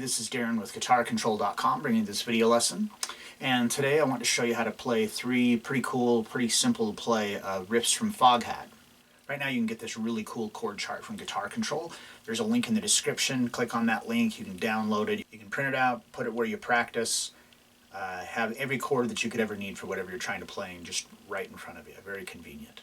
this is Darrin with GuitarControl.com bringing you this video lesson. And today I want to show you how to play three pretty cool, pretty simple to play riffs from Foghat. Right now you can get this really cool chord chart from Guitar Control. There's a link in the description. Click on that link. You can download it. You can print it out, put it where you practice, have every chord that you could ever need for whatever you're trying to play and just right in front of you. Very convenient.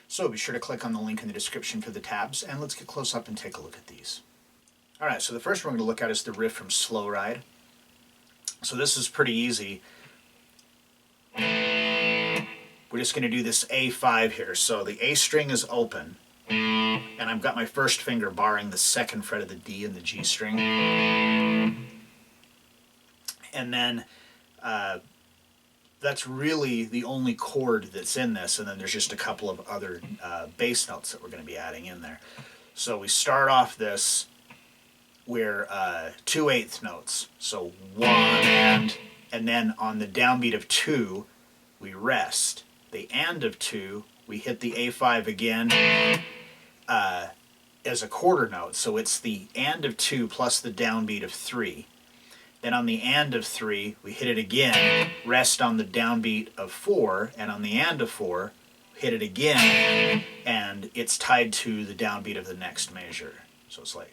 So be sure to click on the link in the description for the tabs, and let's get close up and take a look at these. Alright, so the first one we're going to look at is the riff from Slow Ride. So this is pretty easy. We're just going to do this A5 here. So the A string is open, and I've got my first finger barring the second fret of the D and the G string. And then that's really the only chord that's in this, and then there's just a couple of other bass notes that we're going to be adding in there. So we start off this, we're 2/8 notes, so 1 and then on the downbeat of 2 we rest. The and of 2 we hit the A5 again as a quarter note, so it's the and of 2 plus the downbeat of 3. Then on the and of 3 we hit it again, rest on the downbeat of 4, and on the and of 4 hit it again, and it's tied to the downbeat of the next measure. So it's like.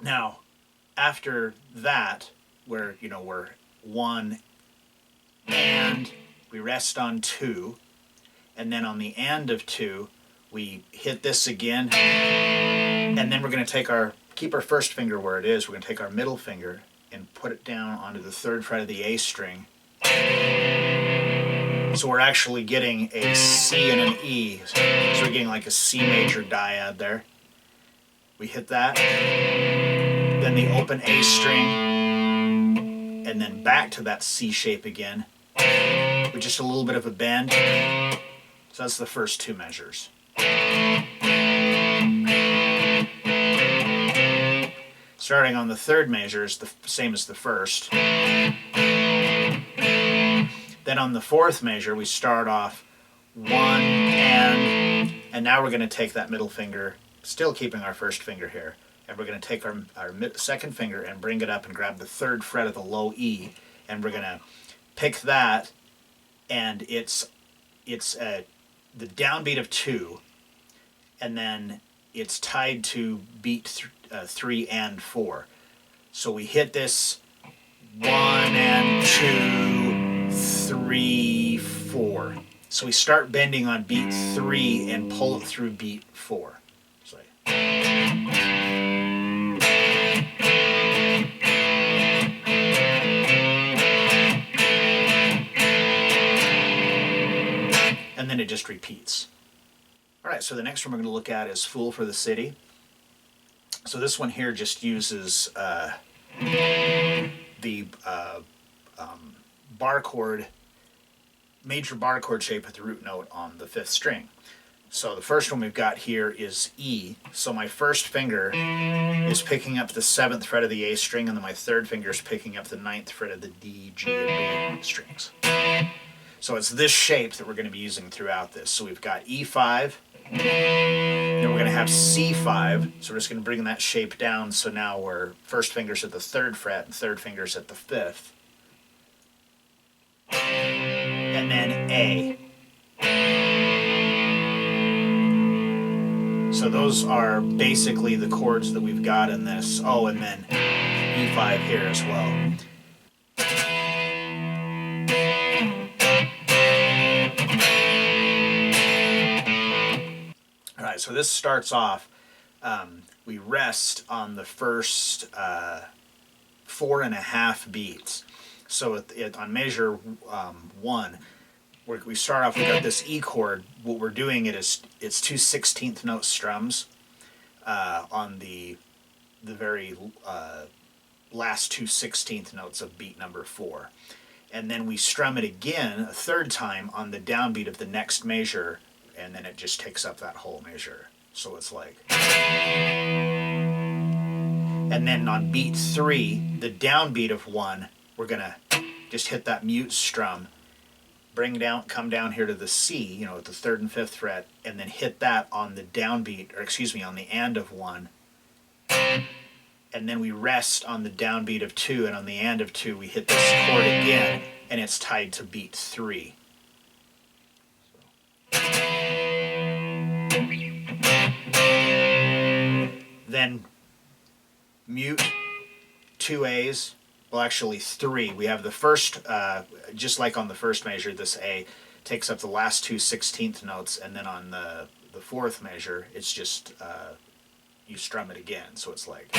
Now, after that, we're 1 and we rest on 2, and then on the and of 2 we hit this again, and then we're going to keep our first finger where it is. We're going to take our middle finger and put it down onto the 3rd fret of the A string. So we're actually getting a C and an E. So we're getting like a C major dyad there. We hit that. Then the open A string. And then back to that C shape again. With just a little bit of a bend. So that's the first 2 measures. Starting on the 3rd measure is the same as the first. Then on the 4th measure, we start off 1 and now we're going to take that middle finger, still keeping our first finger here, and we're going to take our second finger and bring it up and grab the 3rd fret of the low E, and we're going to pick that, and it's the downbeat of 2, and then it's tied to beat 3 and 4. So we hit this 1 and 2, 3, 4. So we start bending on beat 3 and pull it through beat 4. So, and then it just repeats. Alright, so the next one we're going to look at is Fool for the City. So this one here just uses the bar chord, major bar chord shape with the root note on the 5th string. So the first one we've got here is E. So my first finger is picking up the 7th fret of the A string, and then my 3rd finger is picking up the 9th fret of the D, G, and B strings. So it's this shape that we're going to be using throughout this. So we've got E5, then we're going to have C5, so we're just going to bring that shape down, so now we're first finger's at the 3rd fret and 3rd finger's at the 5th. And then A. So those are basically the chords that we've got in this. Oh, and then E5 here as well. Alright, so this starts off, we rest on the first 4.5 beats. So on measure 1, we start off, we've got this E chord. What we're doing it's 2 16th note strums on the very last 2 16th notes of beat number 4. And then we strum it again a 3rd time on the downbeat of the next measure, and then it just takes up that whole measure. So it's like. And then on beat 3, the downbeat of 1, we're going to just hit that mute strum, come down here to the C, at the 3rd and 5th fret, and then hit that on the downbeat, or excuse me, on the and of 1, and then we rest on the downbeat of 2, and on the and of 2 we hit this chord again, and it's tied to beat 3. Then mute 2 A's, well actually 3. We have the first, just like on the first measure, this A takes up the last 2 16th notes, and then on the fourth measure it's just you strum it again, so it's like.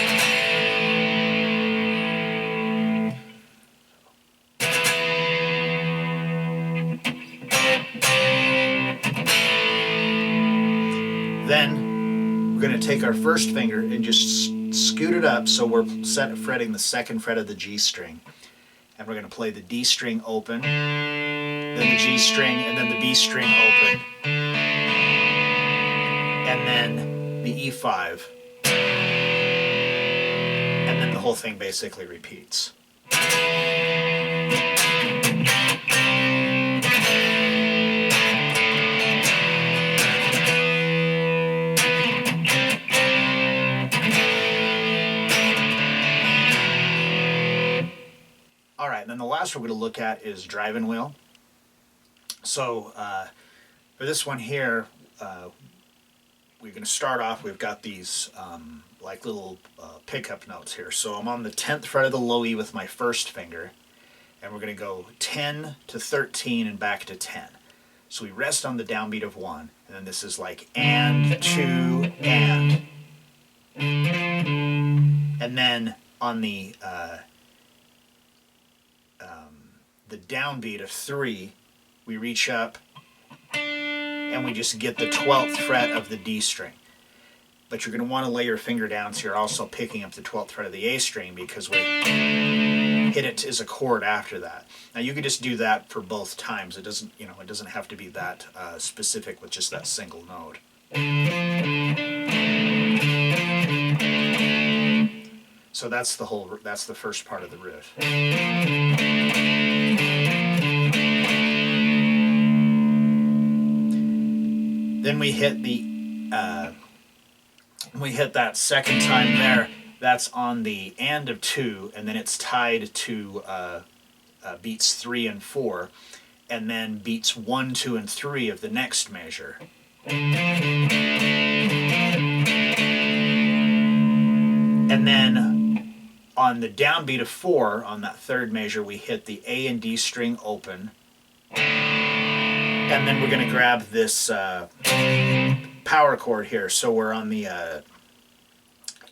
Then we're going to take our first finger and just scoot it up so we're fretting the 2nd fret of the G string, and we're going to play the D string open, then the G string, and then the B string open, and then the E5. And then the whole thing basically repeats. All right, and then the last one we're going to look at is driving wheel. So for this one here, we're going to start off, we've got these like little pickup notes here. So I'm on the 10th fret of the low E with my first finger, and we're going to go 10 to 13 and back to 10. So we rest on the downbeat of 1, and then this is like and, 2, and. And then on the downbeat of 3, we reach up and we just get the 12th fret of the D string. But you're going to want to lay your finger down so you're also picking up the 12th fret of the A string, because we hit it as a chord after that. Now you can just do that for both times. It doesn't, it doesn't have to be that specific with just that single note. So that's the first part of the riff. Then we hit that second time there. That's on the and of 2, and then it's tied to beats 3 and 4, and then beats 1, 2, and 3 of the next measure. And then on the downbeat of 4, on that third measure, we hit the A and D string open, and then we're going to grab this power chord here. So we're on the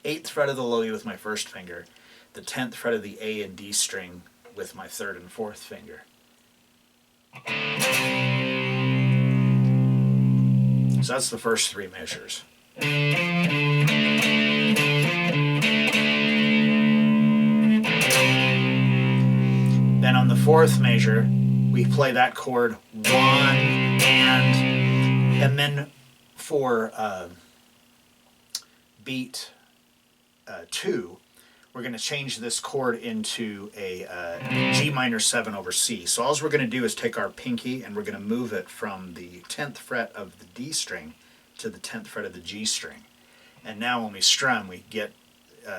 8th fret of the low E with my first finger, the 10th fret of the A and D string with my 3rd and 4th finger. So that's the first 3 measures. Then on the 4th measure, we play that chord 1 and then for beat 2, we're going to change this chord into a G minor 7 over C. So all we're going to do is take our pinky and we're going to move it from the 10th fret of the D string to the 10th fret of the G string. And now when we strum, we get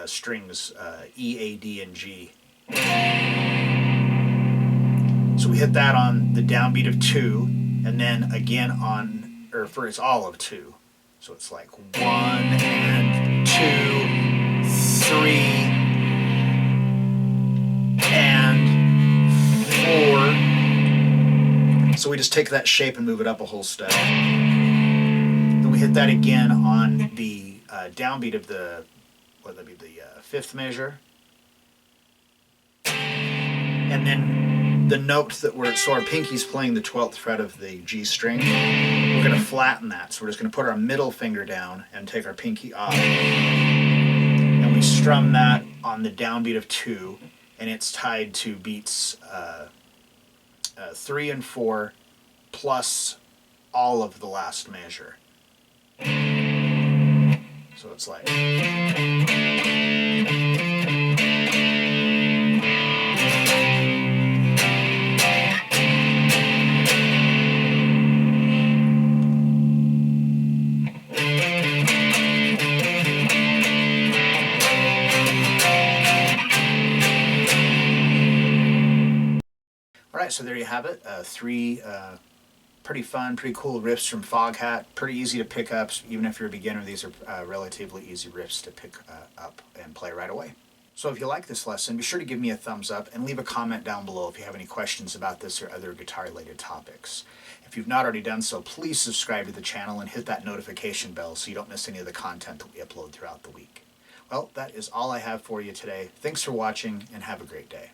strings E, A, D, and G. So we hit that on the downbeat of 2, and then again it's all of 2. So it's like 1 and 2, 3 and 4. So we just take that shape and move it up a whole step. Then we hit that again on the downbeat of the 5th measure, and then the note that so our pinky's playing the 12th fret of the G string, we're going to flatten that. So we're just going to put our middle finger down and take our pinky off. And we strum that on the downbeat of 2, and it's tied to beats 3 and 4 plus all of the last measure. So it's like. right, so there you have it. Three pretty fun, pretty cool riffs from Foghat. Pretty easy to pick up. Even if you're a beginner, these are relatively easy riffs to pick up and play right away. So if you like this lesson, be sure to give me a thumbs up and leave a comment down below if you have any questions about this or other guitar-related topics. If you've not already done so, please subscribe to the channel and hit that notification bell so you don't miss any of the content that we upload throughout the week. Well, that is all I have for you today. Thanks for watching and have a great day.